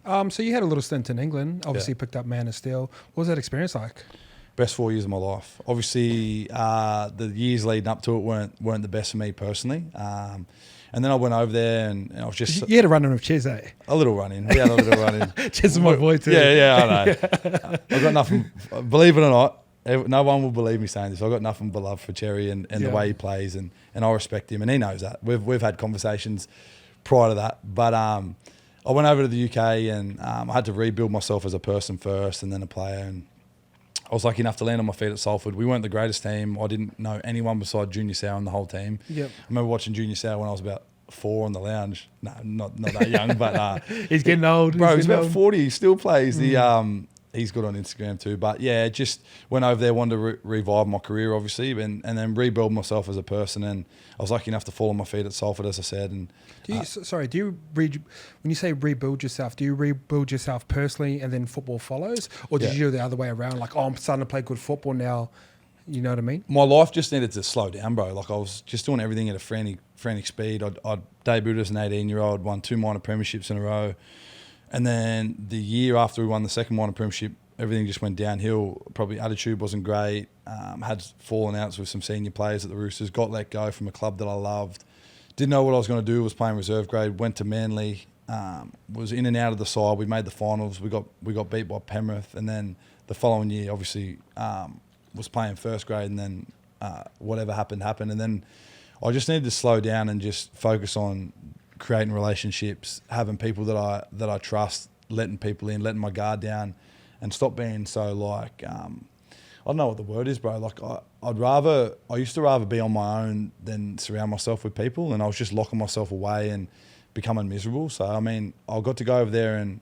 So you had a little stint in England. Obviously, Yeah. picked up Man of Steel. What was that experience like? Best 4 years of my life. Obviously, the years leading up to it weren't the best for me personally. And then I went over there and I was just You had a run in with Ches, eh? a little run-in. We had a little run-in. Ches is my boy too. Yeah, I know. I've got nothing, believe it or not, no one will believe me saying this. I've got nothing but love for Cherry and the way he plays, and I respect him, and he knows that. We've had conversations prior to that. But I went over to the UK and I had to rebuild myself as a person first and then a player. And I was lucky enough to land on my feet at Salford. We weren't the greatest team. I didn't know anyone beside Junior Sauer and the whole team. Yep. I remember watching Junior Sauer when I was about 4 on the lounge. No, not that young, but He's getting old. bro, he's getting about old. 40. He still plays. He's good on Instagram too. But yeah, just went over there, wanted to revive my career, obviously, and then rebuild myself as a person. And I was lucky enough to fall on my feet at Salford, as I said. And when you say rebuild yourself, do you rebuild yourself personally and then football follows? Or did you do it the other way around? Like, I'm starting to play good football now. You know what I mean? my life just needed to slow down, bro. Like I was just doing everything at a frantic speed. I debuted as an 18-year-old, won 2 minor premierships in a row. And then the year after we won the second minor premiership, everything just went downhill. Probably attitude wasn't great. Had fallen outs with some senior players at the Roosters. Got let go from a club that I loved. Didn't know what I was going to do. Was playing reserve grade. Went to Manly. Was in and out of the side. We made the finals. We got beat by Penrith. And then the following year, obviously, was playing first grade. And then whatever happened. And then I just needed to slow down and just focus on creating relationships, having people that I trust, letting people in, letting my guard down, and stop being so like I don't know what the word is, bro. Like I used to rather be on my own than surround myself with people, and I was just locking myself away and becoming miserable. So I mean, I got to go over there and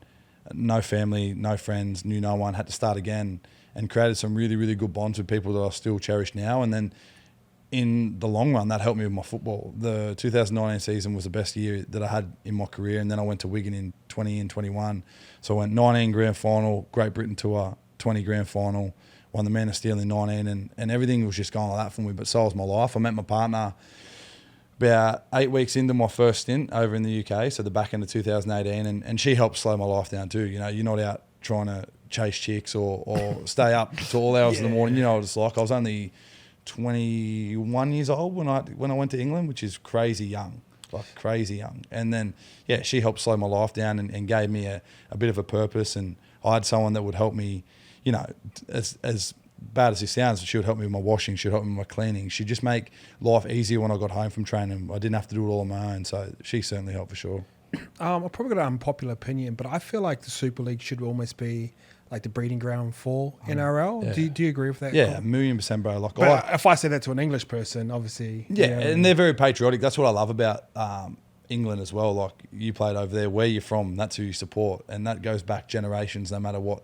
no family, no friends, knew no one, had to start again, and created some really, really good bonds with people that I still cherish now. And then in the long run, that helped me with my football. The 2019 season was the best year that I had in my career, and then I went to Wigan in 20 and 21. So I went 19 grand final, Great Britain tour, 20 grand final, won the Man of Steel in 19, and everything was just going like that for me, but so was my life. I met my partner about 8 weeks into my first stint over in the UK, so the back end of 2018, and she helped slow my life down too. You know, you're not out trying to chase chicks or stay up to all hours in the morning. You know what it's like. I was only 21 years old when I went to England, which is crazy young. And then, yeah, she helped slow my life down and gave me a bit of a purpose. And I had someone that would help me, you know, as bad as it sounds, she would help me with my washing, she would help me with my cleaning. She'd just make life easier when I got home from training. I didn't have to do it all on my own. So she certainly helped for sure. I've probably got an unpopular opinion, but I feel like the Super League should almost be like the breeding ground for NRL. Yeah. Do you agree with that? Yeah, 1,000,000%, bro. Like, But if I say that to an English person, obviously. yeah, you know, and they're very patriotic. That's what I love about England as well. Like, you played over there, where you're from, that's who you support. And that goes back generations, no matter what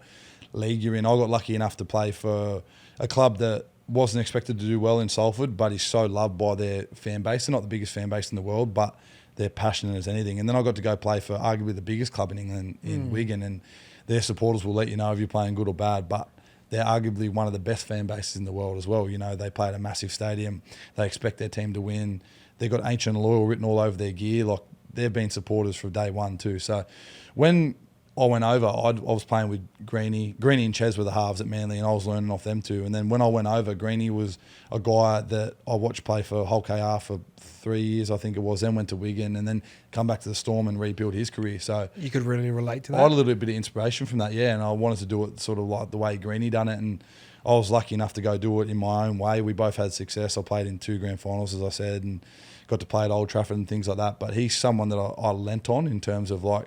league you're in. I got lucky enough to play for a club that wasn't expected to do well in Salford, but is so loved by their fan base. They're not the biggest fan base in the world, but they're passionate as anything. And then I got to go play for arguably the biggest club in England, in Wigan, and their supporters will let you know if you're playing good or bad, but they're arguably one of the best fan bases in the world as well. You know, they play at a massive stadium. They expect their team to win. They've got ancient and loyal written all over their gear. Like, they've been supporters from day one too. So when I went over, I was playing with Greenie and Ches were the halves at Manly, and I was learning off them too. And then when I went over, Greenie was a guy that I watched play for Hull KR for 3 years, I think it was, then went to Wigan, and then come back to the Storm and rebuild his career. So you could really relate to that. I had a little bit of inspiration from that, yeah, and I wanted to do it sort of like the way Greenie done it, and I was lucky enough to go do it in my own way. We both had success. I played in 2 grand finals, as I said, and got to play at Old Trafford and things like that. But he's someone that I lent on in terms of like,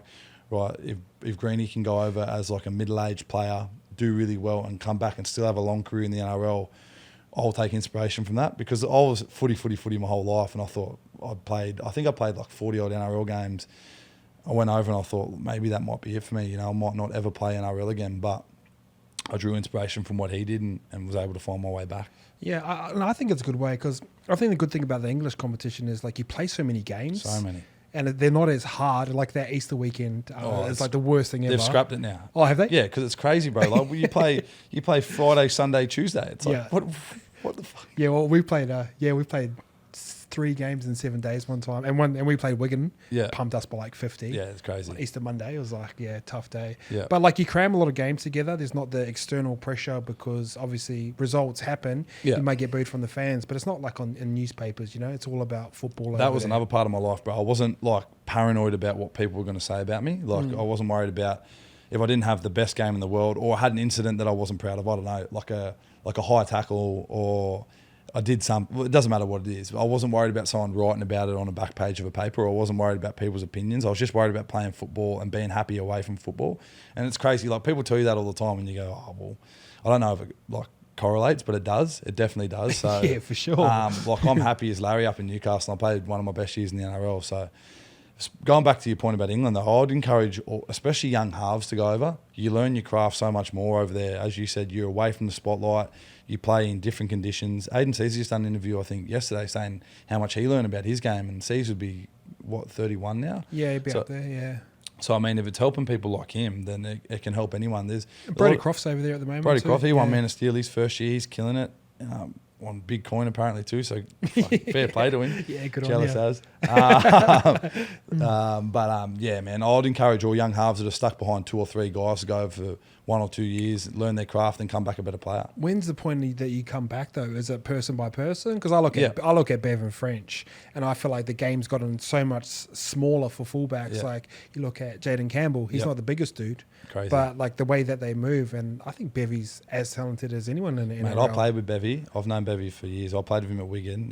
right, if Greenie can go over as like a middle-aged player, do really well and come back and still have a long career in the NRL, I'll take inspiration from that, because I was footy my whole life, and I thought I think I played like 40-odd NRL games. I went over and I thought maybe that might be it for me. You know, I might not ever play NRL again, but I drew inspiration from what he did and was able to find my way back. Yeah, and I think it's a good way, because I think the good thing about the English competition is like you play so many games. So many. And they're not as hard. Like that Easter weekend, it's like the worst thing ever. They've scrapped it now. Oh, have they? Yeah, because it's crazy, bro. Like, you play Friday, Sunday, Tuesday. It's like, what the fuck? Yeah, well, we played 3 games in 7 days one time, and we played Wigan. Yeah. Pumped us by like 50. Yeah, it's crazy. Easter Monday, it was like, tough day. Yeah. But like you cram a lot of games together. There's not the external pressure because obviously results happen. Yeah. You may get booed from the fans, but it's not like in newspapers. It's all about football. That over was there. another part of my life, bro. I wasn't like paranoid about what people were going to say about me. Like I wasn't worried about if I didn't have the best game in the world or I had an incident that I wasn't proud of. I don't know, like a high tackle or I did it doesn't matter what it is. I wasn't worried about someone writing about it on a back page of a paper, or I wasn't worried about people's opinions. I was just worried about playing football and being happy away from football. And it's crazy. Like people tell you that all the time and you go, oh, well, I don't know if it like correlates, but it does. It definitely does. So yeah, for sure. like I'm happy as Larry up in Newcastle. I played one of my best years in the NRL. So going back to your point about England, though, I'd encourage, especially young halves, to go over. You learn your craft so much more over there. As you said, you're away from the spotlight. You play in different conditions. Aiden Caesar just done an interview, I think, yesterday saying how much he learned about his game. And Caesar would be, 31 now? Yeah, he'd be up there, yeah. So, I mean, if it's helping people like him, then it can help anyone. There's Brody Croft's over there at the moment. Brody too. Croft, he won Man of Steel his first year. He's killing it. Won big coin apparently too, so fair play to him. Yeah, good Jealous on as. Yeah, man, I'd encourage all young halves that are stuck behind 2 or 3 guys to go for 1 or 2 years, learn their craft, and come back a better player. When's the point that you come back though? Is it person by person? Because I look at Bevan French, and I feel like the game's gotten so much smaller for fullbacks. Yeah. Like you look at Jaden Campbell, he's not the biggest dude, Crazy. but like the way that they move, and I think Bevy's as talented as anyone in the Mate, NRL. I played with Bevy. I've known Bevy for years. I played with him at Wigan.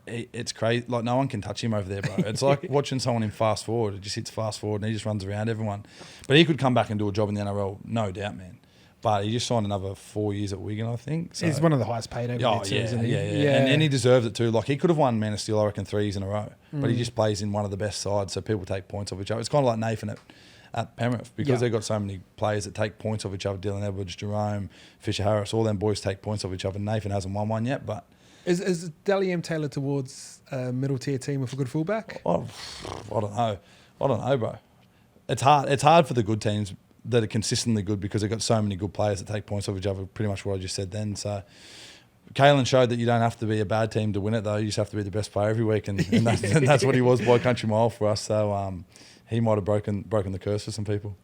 It's crazy. Like no one can touch him over there, bro. It's like watching someone in fast forward. It just hits fast forward and he just runs around everyone. But he could come back and do a job in the NRL, no doubt, man. But he just signed another 4 years at Wigan, I think. So. He's one of the highest paid over there too, isn't he? Yeah. And he deserves it too. Like he could have won Man of Steel, I reckon, 3 years in a row. But he just plays in one of the best sides, so people take points off each other. It's kind of like Nathan at Penrith because they've got so many players that take points off each other. Dylan Edwards, Jerome, Fisher Harris, all them boys take points off each other. Nathan hasn't won one yet, but Is Dally M tailored towards a middle tier team with a good fullback? I don't know, bro. It's hard for the good teams that are consistently good because they've got so many good players that take points off each other. Pretty much what I just said then. So Kalen showed that you don't have to be a bad team to win it, though. You just have to be the best player every week, and that's what he was by country mile for us. So he might have broken the curse for some people.